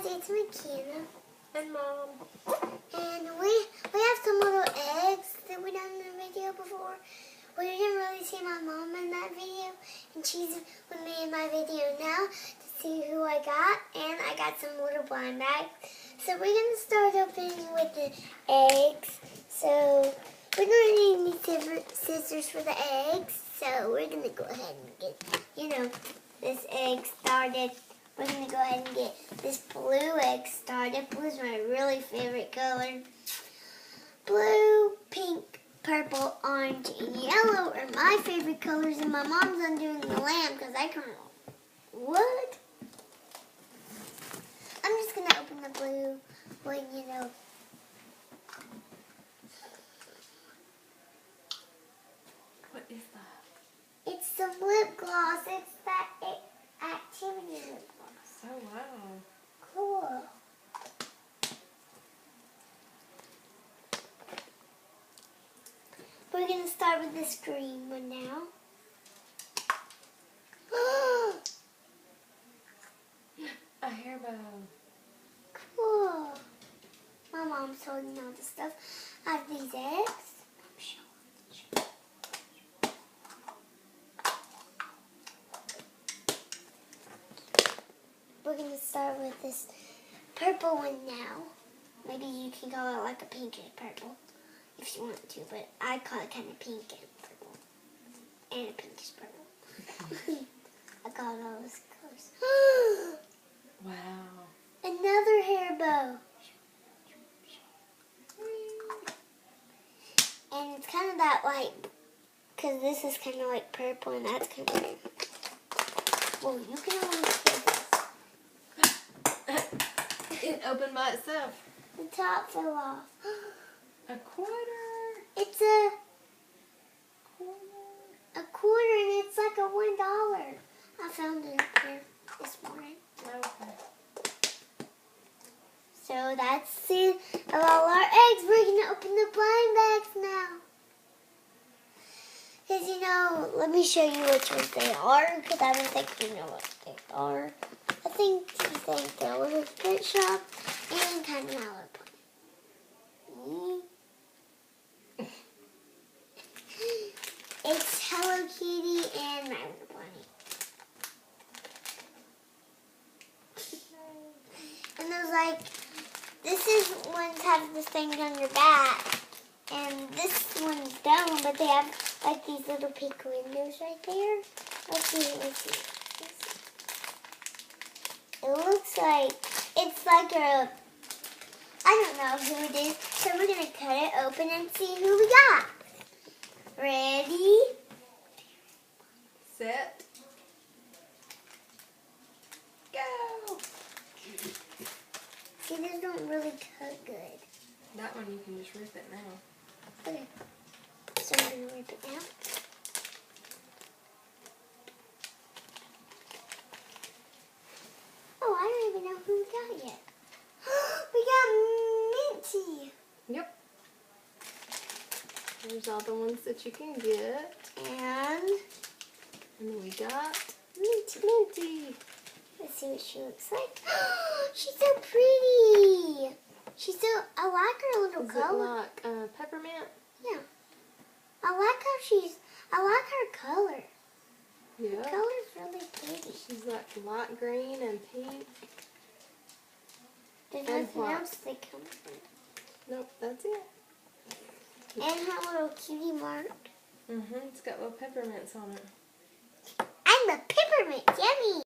it's McKenna. And Mom. And we have some little eggs that we done in the video before. We didn't really see my mom in that video, and she's with me in my video now to see who I got. And I got some little blind bags. So we're gonna start opening with the eggs. So we're gonna need scissors for the eggs. So we're gonna go ahead and get, this egg started. We're going to go ahead and get this blue egg started. Blue is my really favorite color. Blue, pink, purple, orange, and yellow are my favorite colors. And my mom's undoing the lamb because I can't. What? I'm just going to open the blue one, What is that? It's some lip gloss. It's that activity lip gloss. Oh, wow. Cool. We're going to start with this green one now. A hair bow. Cool. My mom's holding all the stuff. I have these eggs. We're going to start with this purple one now. Maybe you can call it like a pinkish purple if you want to, but I call it kind of pink and purple. And a pinkish purple. I got all those colors. Wow. Another hair bow. And it's kind of that like, because this is kind of like purple and that's kind of like, well, you can only see this. It opened by itself. The top fell off. A quarter. It's a quarter and it's like a $1. I found it up here this morning. Okay. So that's it of all our eggs. We're going to open the blind bags now. Because, let me show you which ones they are, because I don't think you know what they are. I think they're a little pet shop and kind of mallet pony. It's Hello Kitty and My Little Pony. And there's this is ones have this thing on your back, and this one's down, but they have these little pink windows right there. Let's see. It looks like, it's like a, I don't know who it is, so we're going to cut it open and see who we got. Ready? Set. Go. See, these don't really cut good. That one you can just rip it now. Okay, so I'm going to rip it now. Oh, I don't even know who we got yet. We got Minty. Yep. There's all the ones that you can get. And we got Minty. Let's see what she looks like. She's so pretty. I like her little color. Is it like peppermint? Yeah. I like her color. Yeah. The color's really pretty. She's like light green and pink. There's and nothing white. else they come from. Nope, that's it. And her little cutie mark. It's got little peppermints on it. I'm a peppermint. Yummy.